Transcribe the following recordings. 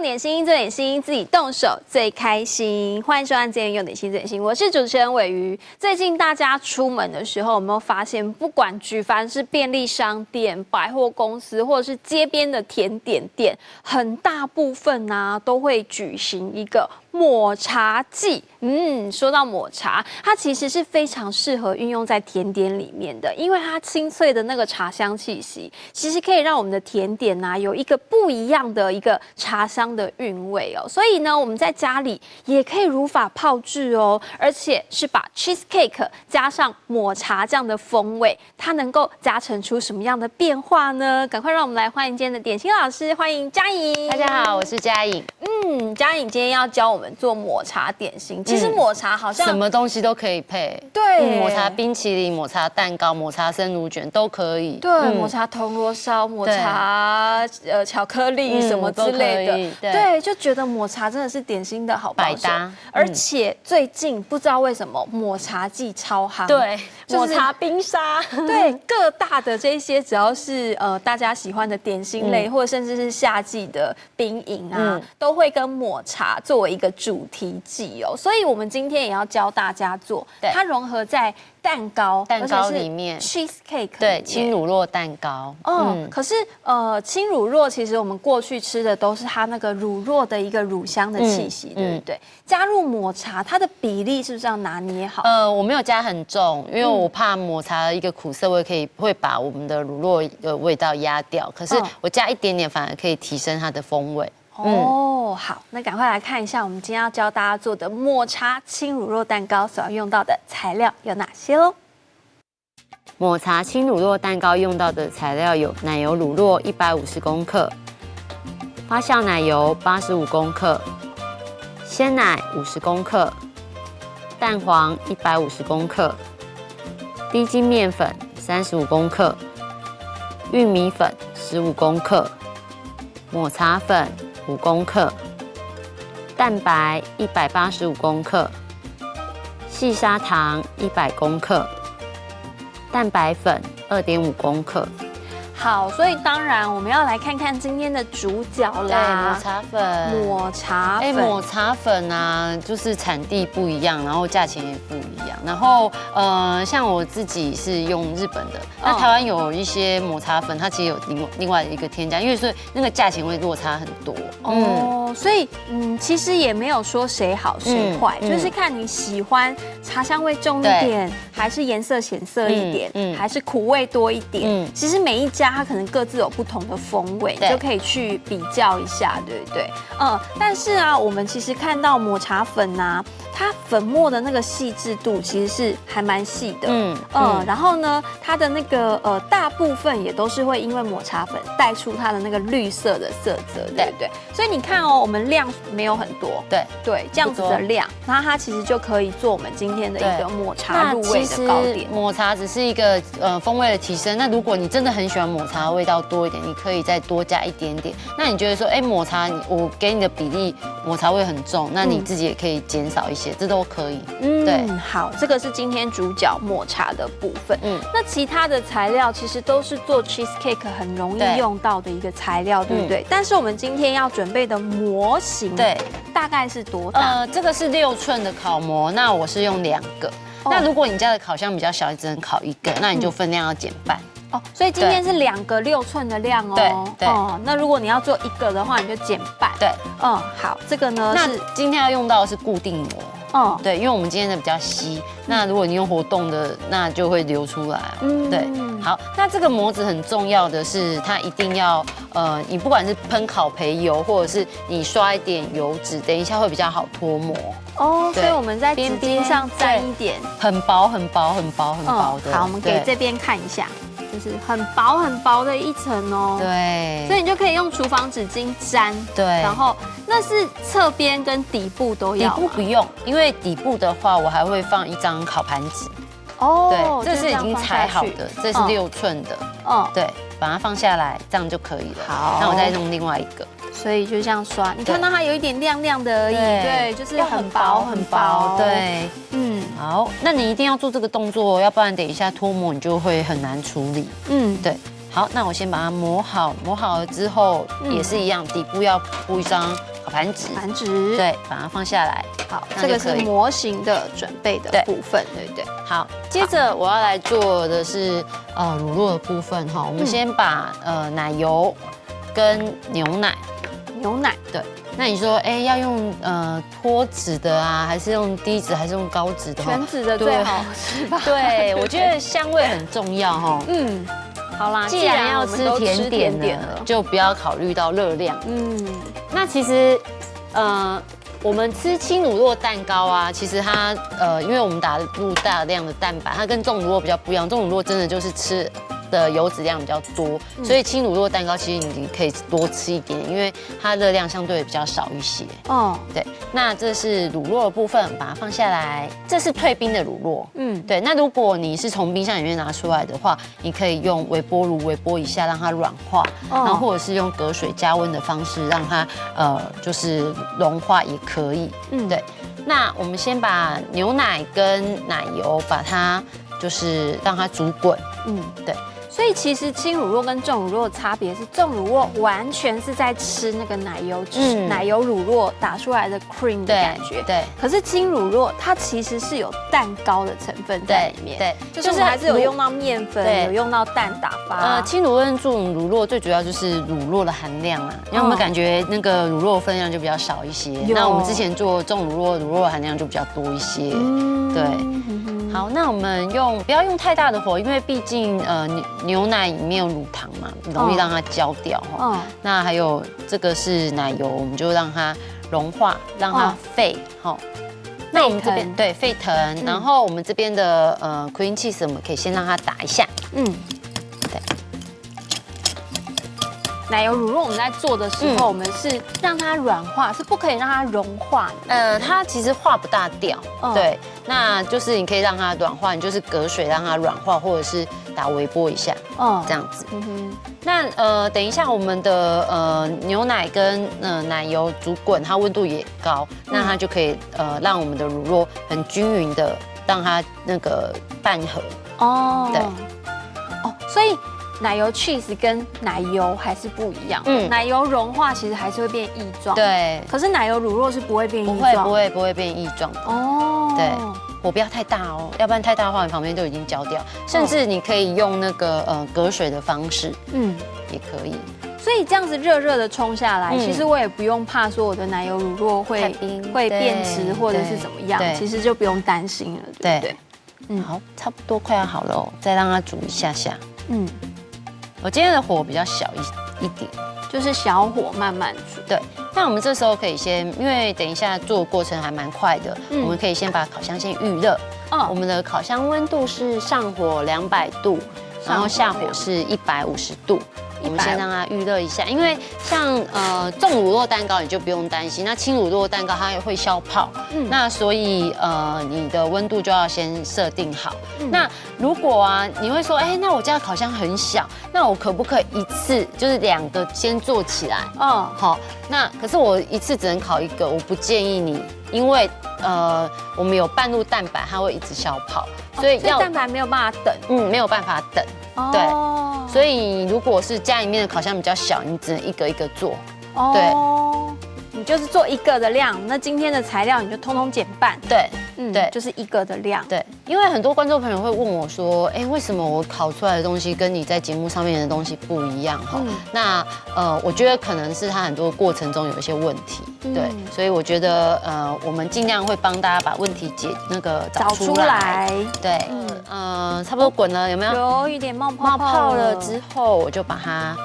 点心，做点心，自己动手最开心。欢迎收看《今天用点心做点心》，我是主持人尾鱼。最近大家出门的时候，有没有发现，不管举凡是便利商店、百货公司，或者是街边的甜点店，很大部分啊都会举行一个抹茶季。说到抹茶，它其实是非常适合运用在甜点里面的，因为它清脆的那个茶香气息，其实可以让我们的甜点啊有一个不一样的一个茶香的韵味哦。所以呢，我们在家里也可以如法炮制哦，而且是把 cheesecake 加上抹茶这样的风味，它能够加成出什么样的变化呢？赶快让我们来欢迎今天的点心老师，欢迎佳颖。大家好，我是佳颖。佳颖今天要教我们做抹茶点心。其实抹茶好像什么东西都可以配，对，抹茶冰淇淋、抹茶蛋糕、抹茶生乳卷都可以。对，抹茶铜锣烧、抹茶巧克力什么之类的，对，就觉得抹茶真的是点心的好帮手。而且最近不知道为什么抹茶季超夯，对，抹茶冰沙，对，各大的这些只要是大家喜欢的点心类，或者甚至是夏季的冰饮啊，都会跟抹茶作为一个主题季哦。所以我们今天也要教大家做，它融合在蛋糕里面 ，cheesecake 对，轻乳酪蛋糕。可是轻乳酪其实我们过去吃的都是它那个乳酪的一个乳香的气息，对不对？加入抹茶，它的比例是不是要拿捏好？我没有加很重，因为我怕抹茶的一个苦涩味会把我们的乳酪的味道压掉。可是我加一点点，反而可以提升它的风味。好，那赶快来看一下我们今天要教大家做的抹茶轻乳酪蛋糕所要用到的材料有哪些喽？抹茶轻乳酪蛋糕用到的材料有奶油乳酪150公克，发酵奶油85公克，鲜奶50公克，蛋黄150公克，低筋面粉35公克，玉米粉15公克，抹茶粉5公克，蛋白185公克，细砂糖100公克，蛋白粉2.5公克。好，所以当然我们要来看看今天的主角啦。对，抹茶粉。抹茶粉啊，就是产地不一样，然后价钱也不一样。然后像我自己是用日本的，那台湾有一些抹茶粉，它其实有另外一个添加，因为所以那个价钱会落差很多。所以其实也没有说谁好谁坏，就是看你喜欢茶香味重一点，还是颜色显色一点，还是苦味多一点。其实每一家它可能各自有不同的风味，就可以去比较一下，对不对？但是啊，我们其实看到抹茶粉啊，它粉末的那个细致度其实是还蛮细的，然后呢，它的那个大部分也都是会因为抹茶粉带出它的那个绿色的色泽，对不对？所以你看哦，我们量没有很多，对，这样子的量，那它其实就可以做我们今天的一个抹茶入味的糕点。抹茶只是一个风味的提升，那如果你真的很喜欢抹茶的味道多一点，你可以再多加一点点。那你觉得说，抹茶我给你的比例抹茶味很重，那你自己也可以减少一些，这都可以。对，好，这个是今天主角抹茶的部分。那其他的材料其实都是做 cheesecake 很容易用到的一个材料，对不对？但是我们今天要准备的模型，大概是多大？这个是6寸的烤模，那我是用2个。那如果你家的烤箱比较小，你只能烤1个，那你就分量要减半。所以今天是2个6寸的量哦。对。那如果你要做1个的话，你就减半。对。好，这个呢是今天要用到的是固定膜。对，因为我们今天的比较稀，那如果你用活动的，那就会流出来。对。好，那这个模子很重要的是，它一定要你不管是喷烤培油，或者是你刷一点油脂，等一下会比较好脱模。所以我们在纸巾上沾一点，很薄很薄很薄很薄的。好，我们给这边看一下。就是很薄很薄的一层哦，对，所以你就可以用厨房纸巾沾，对，然后那是侧边跟底部都要，底部不用，因为底部的话我还会放一张烤盘纸，对，这是已经裁好的，这是6寸的，对，把它放下来，这样就可以了。好，那我再弄另外一个。所以就这样刷，你看到它有一点亮亮的而已，对，就是很薄很薄，对，好，那你一定要做这个动作，要不然等一下脱模你就会很难处理，对。好，那我先把它磨好，磨好了之后也是一样，底部要铺一张烤盘纸，对，把它放下来。好，这个是模型的准备的部分，对不对？好，接着我要来做的是乳酪的部分哈。我们先把奶油跟牛奶，对。那你说，要用脱脂的啊，还是用低脂，还是用高脂的？全脂的最好是吧？对，我觉得香味很重要哈。好啦，既然要吃甜点了，就不要考虑到热量。那其实，我们吃轻乳酪蛋糕啊，其实它因为我们打入大量的蛋白，它跟重乳酪比较不一样。重乳酪真的就是吃的油脂量比较多，所以轻乳酪蛋糕其实你可以多吃一点，因为它热量相对比较少一些。对。那这是乳酪的部分，把它放下来。这是退冰的乳酪。对。那如果你是从冰箱里面拿出来的话，你可以用微波炉微波一下，让它软化，然后或者是用隔水加温的方式让它就是融化也可以。对。那我们先把牛奶跟奶油把它就是让它煮滚。对。所以其实轻乳酪跟重乳酪的差别是，重乳酪完全是在吃那个奶油奶油乳酪打出来的 cream 的感觉。对。可是轻乳酪它其实是有蛋糕的成分在里面。对。就是还是有用到面粉，有用到蛋打发。轻乳酪跟重乳酪最主要就是乳酪的含量啊，因为我们感觉那个乳酪分量就比较少一些。那我们之前做重乳酪，乳酪的含量就比较多一些。对。好，那我们不要用太大的火，因为毕竟牛奶里面有乳糖嘛，容易让它焦掉哈。那还有这个是奶油，我们就让它融化，让它沸哈。那我们这边对沸腾，然后我们这边的cream cheese 我们可以先让它打一下。对。奶油乳酪我们在做的时候，我们是让它软化，是不可以让它融化的。它其实化不大掉。对，那就是你可以让它软化，你就是隔水让它软化，或者是打微波一下。这样子。那等一下我们的牛奶跟奶油煮滚，它温度也高，那它就可以让我们的乳酪很均匀的让它那个拌合。对。所以。奶油 cheese 跟奶油还是不一样，奶油融化其实还是会变液状，对。可是奶油乳酪是不会变液状，不会变液状的。对，火不要太大哦，要不然太大的话，你旁边都已经焦掉。甚至你可以用那个隔水的方式，也可以。所以这样子热热的冲下来，其实我也不用怕说我的奶油乳酪会变质或者是怎么样，其实就不用担心了，对不对？好，差不多快要好了哦，再让它煮一下下。我今天的火比较小一点，就是小火慢慢煮。对，那我们这时候可以先，因为等一下做的过程还蛮快的，我们可以先把烤箱先预热。我们的烤箱温度是上火200度，然后下火是150度。我们先让它预热一下，因为像重乳酪蛋糕你就不用担心，那轻乳酪蛋糕它也会消泡，那所以你的温度就要先设定好。那如果啊你会说，那我家的烤箱很小，那我可不可以一次就是2个先做起来？好，那可是我一次只能烤1个，我不建议你，因为我们有半入蛋白，它会一直消泡，所以蛋白没有办法等，没有办法等。对，所以如果是家里面的烤箱比较小，你只能一个一个做。对，你就是做1个的量，那今天的材料你就通通减半。对，对，就是1个的量。对，因为很多观众朋友会问我说，为什么我烤出来的东西跟你在节目上面的东西不一样？哈，那我觉得可能是它很多过程中有一些问题。对，所以我觉得我们尽量会帮大家把问题找出来。对，差不多滚了，有没有？有一点冒泡了之后，我就把它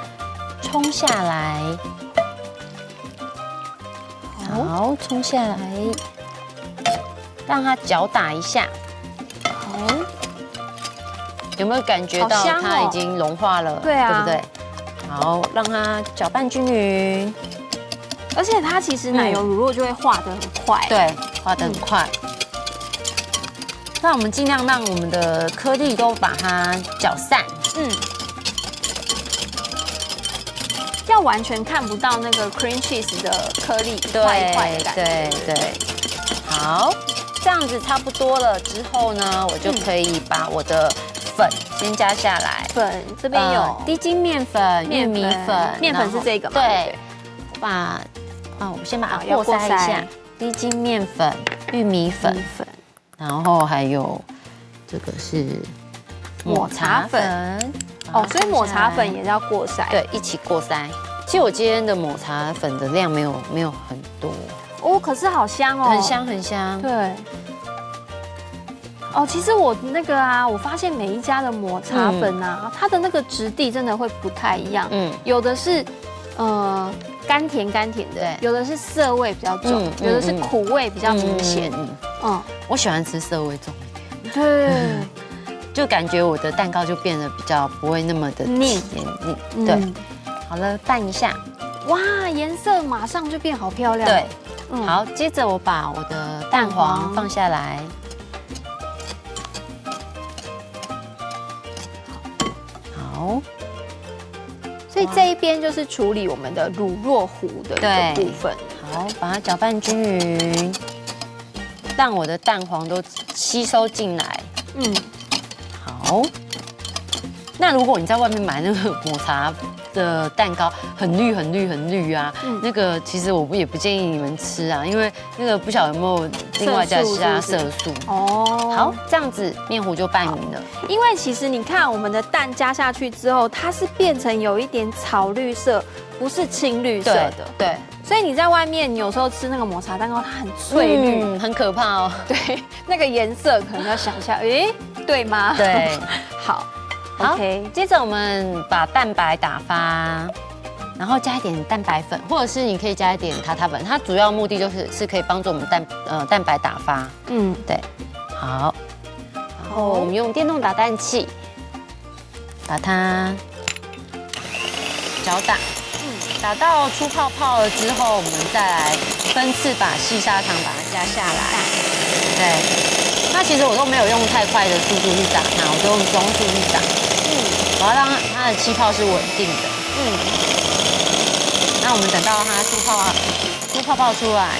冲下来。好，冲下来，让它搅打一下。好，有没有感觉到它已经融化了？对啊，对不对？好，让它搅拌均匀。而且它其实奶油乳酪就会化得很快。对，化得很快。那我们尽量让我们的颗粒都把它搅散。要完全看不到那个 cream cheese 的颗粒块块的感觉。对，好，这样子差不多了之后呢，我就可以把我的粉先加下来。粉这边有低筋面粉、玉米粉，面粉是这个吗？对，把我先把它要过筛一下过筛，低筋面粉、玉米粉，然后还有这个是抹茶粉。哦，所以抹茶粉也要过筛。对，一起过筛。其实我今天的抹茶粉的量没有很多哦，可是好香哦，很香很香。对。哦，其实我那个啊，我发现每一家的抹茶粉啊，它的那个质地真的会不太一样。有的是甘甜的，对，有的是涩味比较重，有的是苦味比较明显。我喜欢吃涩味重一点。对，就感觉我的蛋糕就变得比较不会那么的腻。对，好了，拌一下。哇，颜色马上就变好漂亮。对，好，接着我把我的蛋黄放下来。好，所以这一边就是处理我们的乳酪糊的一个部分。好，把它搅拌均匀，让我的蛋黄都吸收进来。好。那如果你在外面买那个抹茶的蛋糕，很绿啊，那个其实我也不建议你们吃啊，因为那个不晓得有没有另外加色素。哦，好，这样子面糊就拌匀了。因为其实你看我们的蛋加下去之后，它是变成有一点草绿色，不是青绿色的。对。所以你在外面，你有时候吃那个抹茶蛋糕，它很翠绿，很可怕哦。对，那个颜色可能要想一下，对吗？对，好。OK， 接着我们把蛋白打发，然后加一点蛋白粉，或者是你可以加一点塔塔粉，它主要目的是可以帮助我们蛋白打发。对，好，然后我们用电动打蛋器把它搅打，打到出泡泡了之后，我们再来分次把细砂糖把它加下来。对，那其实我都没有用太快的速度去打它，我都用中速去打。我要让它的气泡是稳定的。那我们等到它出泡泡出来。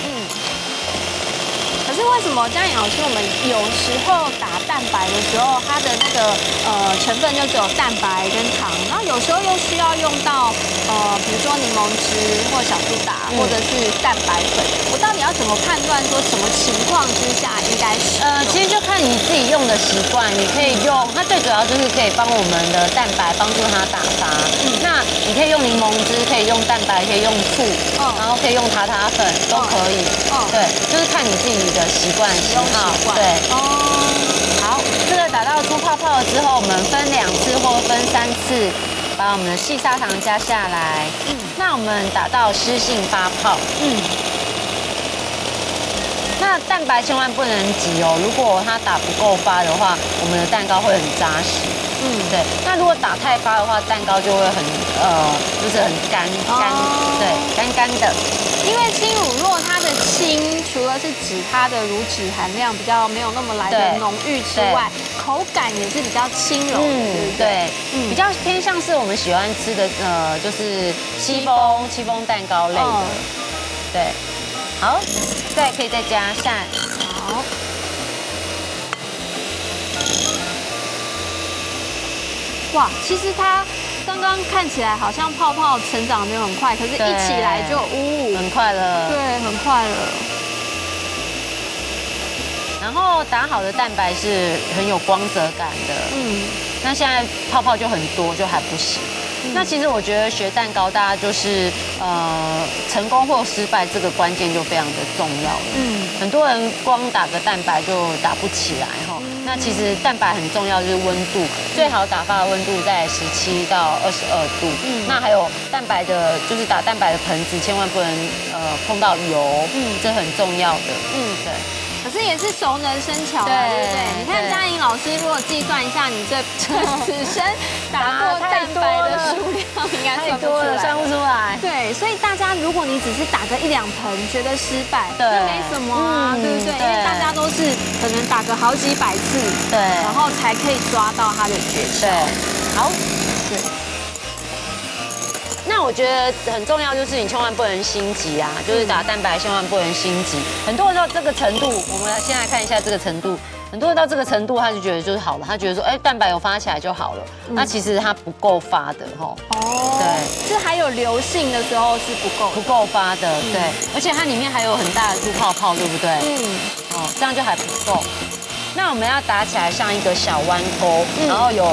可是为什么嘉颖老师，我们有时候打蛋白的时候，它的那个成分就只有蛋白跟糖，然后有时候又需要用到比如说柠檬汁或小苏打，或者是蛋白粉，我到底要怎么判断说什么情况之下应该使用？其实就看你自己用的习惯，你可以用它最主要就是可以帮我们的蛋白帮助它打发。那你可以用柠檬汁，可以用蛋白，可以用醋，然后可以用塔塔粉都可以。对，就是看你自己的习惯喜好。对，好，这个打到出泡泡了之后，我们分2次或分3次，把我们的细砂糖加下来。那我们打到湿性发泡。那蛋白千万不能挤哦，如果它打不够发的话，我们的蛋糕会很扎实。对。那如果打太发的话，蛋糕就会就是很干，对，干的。因为轻乳酪它的轻，除了是指它的乳脂含量比较没有那么来的浓郁之外，口感也是比较轻柔的，对，比较偏向是我们喜欢吃的就是戚风蛋糕类的，对。好，再可以再加上。好。哇，其实它刚刚看起来好像泡泡成长没有很快，可是一起来就很快了。对，很快了。然后打好的蛋白是很有光泽感的。那现在泡泡就很多，就还不行。那其实我觉得学蛋糕，大家就是成功或失败这个关键就非常的重要了。很多人光打个蛋白就打不起来哈。那其实蛋白很重要，就是温度，最好打发的温度在17到22度。那还有蛋白的，就是打蛋白的盆子，千万不能碰到油，这很重要的。对。可是也是熟能生巧啊，对不对？你看嘉颖老师，如果计算一下你这此生打过蛋白的数量，应该算不出来，算不出来。对，所以大家如果你只是打个1-2盆，觉得失败，那没什么啊，对不对？因为大家都是可能打个好几百次，对，然后才可以抓到它的诀窍。好，那我觉得很重要，就是你千万不能心急啊，就是打蛋白千万不能心急。很多人到这个程度，我们先来看一下这个程度。很多人到这个程度，他就觉得就是好了，他觉得说，哎，蛋白有发起来就好了。那其实它不够发的哈。哦，对，是还有流性的时候是不够发的，对。而且它里面还有很大的珠泡泡，对不对？哦，这样就还不够。那我们要打起来像一个小弯钩，然后有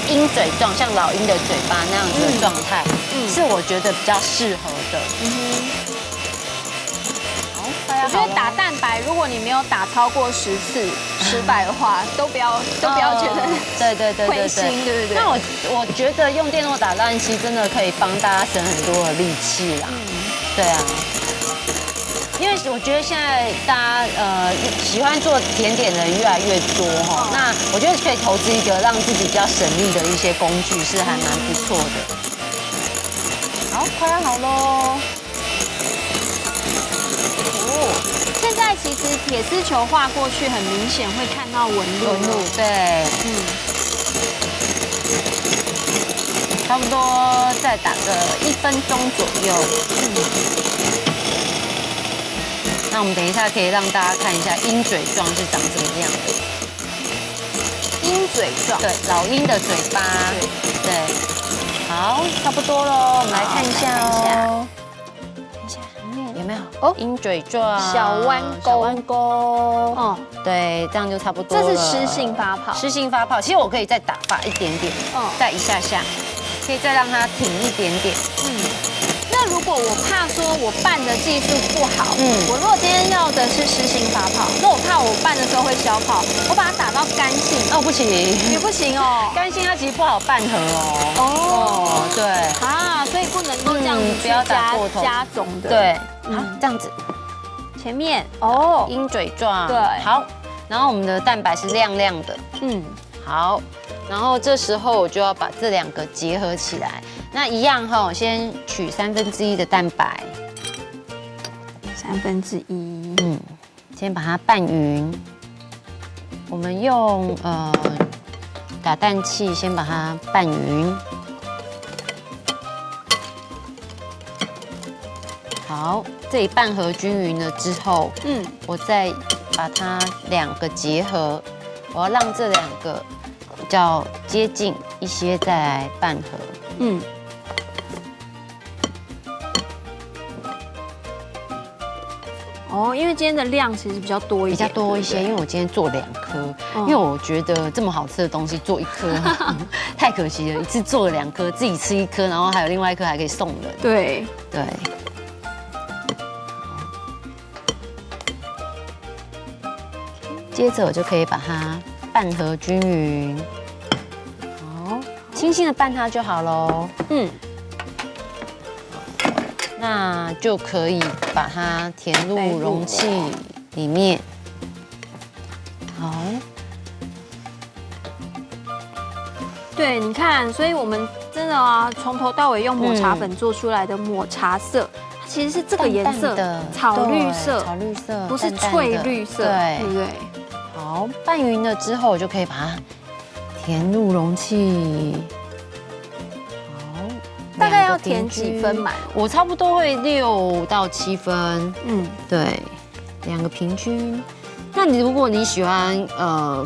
鹰嘴状，像老鹰的嘴巴那样子的状态，是我觉得比较适合的。我觉得打蛋白，如果你没有打超过10次失败的话，都不要觉得对灰心，对不对？那我觉得用电动打蛋器真的可以帮大家省很多的力气啦。对啊，因为我觉得现在大家喜欢做甜点的人越来越多哈，那我觉得可以投资一个让自己比较省力的一些工具是还蛮不错的。好，快要好喽。现在其实铁丝球画过去，很明显会看到纹路。对，差不多再打个1分钟左右。那我们等一下可以让大家看一下鹰嘴状是长什么样的。鹰嘴状，对，老鹰的嘴巴。对，好，差不多喽，我们来看一下哦。有没有？哦，鹰嘴状，小弯钩。哦，对，这样就差不多了。这是湿性发泡。湿性发泡，其实我可以再打发一点点，再一下下，可以再让它挺一点点。那如果我怕说我拌的技术不好，我如果今天要的是湿性发泡，那我怕我拌的时候会消泡，我把它打到干性，哦，不行，也不行哦。干性它其实不好拌合哦。对。啊，所以不能够这样子不要打过头加总的。对，好，这样子。前面鹰嘴状。对。好，然后我们的蛋白是亮亮的。好，然后这时候我就要把这2个结合起来。那一样哈，先取1/3的蛋白1/3。先把它拌匀。我们用打蛋器先把它拌匀。好，这里拌合均匀了之后，我再把它2个结合，我要让这2个比较接近一些，再来拌合。因为今天的量其实比较多一点，因为我今天做2颗，因为我觉得这么好吃的东西做1颗太可惜了，一次做了2颗，自己吃1颗，然后还有另外1颗还可以送人。对。接着我就可以把它拌合均匀，好，轻轻的拌它就好喽。那就可以把它填入容器里面。好，对，你看，所以我们真的啊，从头到尾用抹茶粉做出来的抹茶色，它其实是这个颜色的草绿色，不是翠绿色，对不对？好，拌匀了之后，我就可以把它填入容器。大概要填几分满？我差不多会6到7分。对，2个平均。那如果你喜欢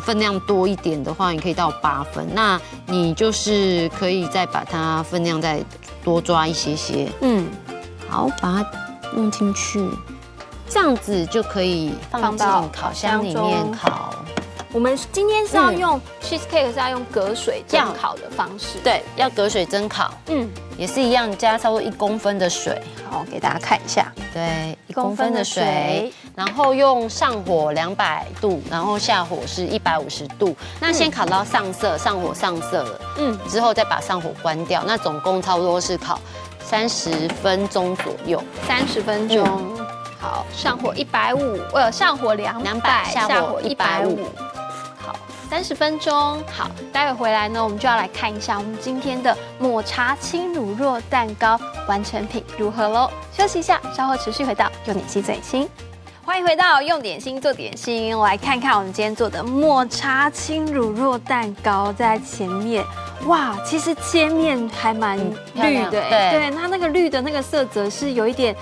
分量多一点的话，你可以到8分。那你就是可以再把它分量再多抓一些些。好，把它弄进去，这样子就可以放进烤箱里面烤。我们今天是要用 cheesecake 是要用隔水蒸烤的方式，对，要隔水蒸烤，也是一样，加差不多1公分的水，好，给大家看一下，对，1公分的水，然后用上火200度，然后下火是150度，那先烤到上色，上火上色了，之后再把上火关掉，那总共差不多是烤30分钟左右，30分钟，好，上火150，上火200，下火150。30分钟，好，待会回来呢，我们就要来看一下我们今天的抹茶轻乳酪蛋糕完成品如何喽。休息一下，稍后持续回到用点心最新。欢迎回到用点心做点心，来看看我们今天做的抹茶轻乳酪蛋糕。在前面，哇，其实切面还蛮绿的，对，它那个绿的那个色泽是有一点，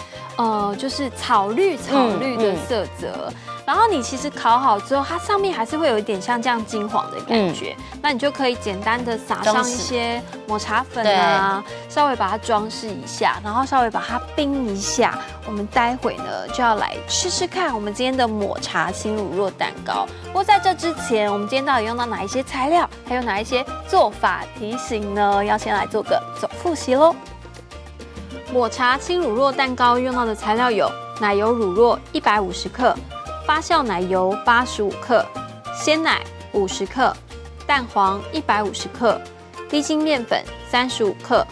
就是草绿的色泽。然后你其实烤好之后，它上面还是会有一点像这样金黄的感觉，那你就可以简单的撒上一些抹茶粉啊，稍微把它装饰一下，然后稍微把它冰一下。我们待会呢就要来吃吃看我们今天的抹茶轻乳酪蛋糕。不过在这之前，我们今天到底用到哪一些材料，还有哪一些做法提醒呢？要先来做个总复习喽。抹茶轻乳酪蛋糕用到的材料有奶油乳酪150克。发酵奶油85克，鲜奶50克，蛋黄150克，低筋面粉35克，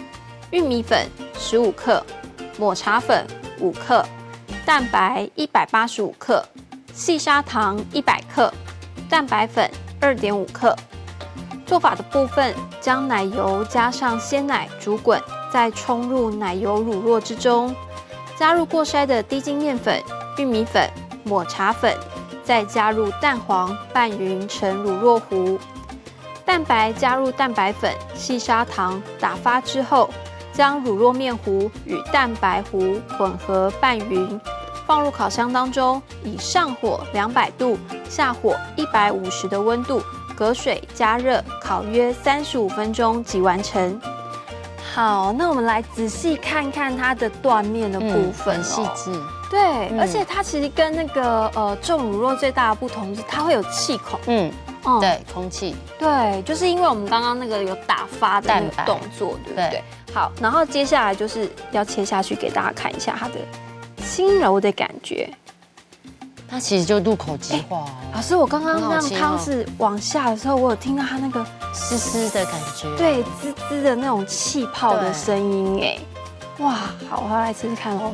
玉米粉15克，抹茶粉5克，蛋白185克，细砂糖100克，蛋白粉2.5克。做法的部分，将奶油加上鲜奶煮滚，再冲入奶油乳酪之中，加入过筛的低筋面粉、玉米粉、抹茶粉，再加入蛋黄拌匀成乳酪糊，蛋白加入蛋白粉、细砂糖打发之后，将乳酪面糊与蛋白糊混合拌匀，放入烤箱当中，以上火200度、下火150的温度隔水加热，烤约35分钟即完成。好，那我们来仔细看看它的断面的部分，很细致。对，而且它其实跟那个重乳酪最大的不同是它会有气孔。对，空气。对，就是因为我们刚刚那个有打发的那个动作，对不对？好，然后接下来就是要切下去给大家看一下它的轻柔的感觉。它其实就入口即化。老师，我刚刚让汤匙往下的时候，我有听到它那个湿湿的感觉，对，滋滋的那种气泡的声音，哎，哇，好，我要来吃吃看哦。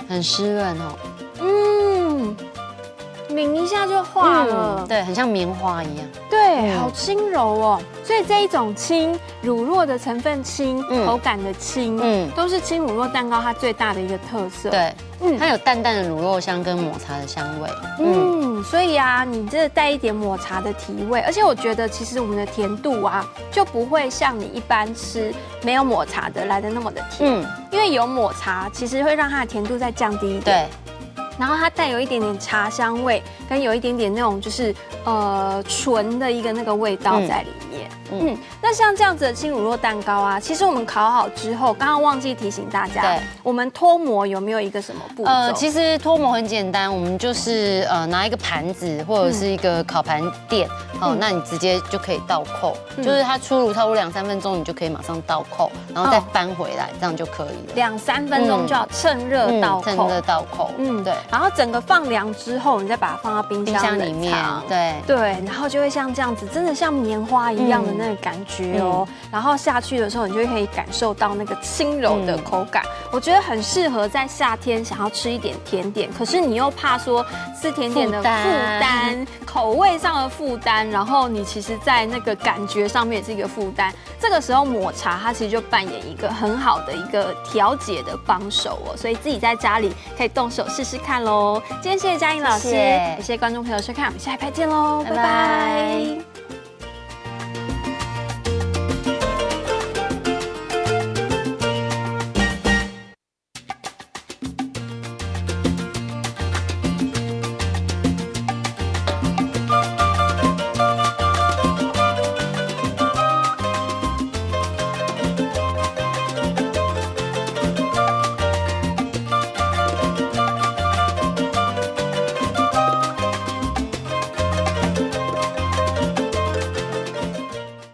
很湿润哦，抿一下就化了，对，很像棉花一样，对，好轻柔哦。所以这一种轻乳酪的成分轻，口感的轻，都是轻乳酪蛋糕它最大的一个特色。对，它有淡淡的乳酪香跟抹茶的香味，所以啊，你这带一点抹茶的提味，而且我觉得其实我们的甜度啊，就不会像你一般吃没有抹茶的来的那么的甜，因为有抹茶其实会让它的甜度再降低一点。对。然后它带有一点点茶香味，跟有一点点那种就是纯的一个那个味道在里面。那像这样子的轻乳酪蛋糕啊，其实我们烤好之后，刚刚忘记提醒大家，我们脱模有没有一个什么步骤？其实脱模很简单，我们就是拿一个盘子或者是一个烤盘垫，那你直接就可以倒扣，就是它出炉差不多2-3分钟，你就可以马上倒扣，然后再翻回来，这样就可以了。2-3分钟就要趁热倒扣，趁热倒扣，对。然后整个放凉之后，你再把它放到冰箱里面，对，然后就会像这样子，真的像棉花一样的那个感觉哦。然后下去的时候，你就可以感受到那个轻柔的口感。我觉得很适合在夏天想要吃一点甜点，可是你又怕说吃甜点的负担，口味上的负担，然后你其实在那个感觉上面也是一个负担。这个时候抹茶它其实就扮演一个很好的一个调节的帮手哦，所以自己在家里可以动手试试看喽。今天谢谢嘉颖老师，也谢谢观众朋友收看，我们下一拍见喽，拜拜。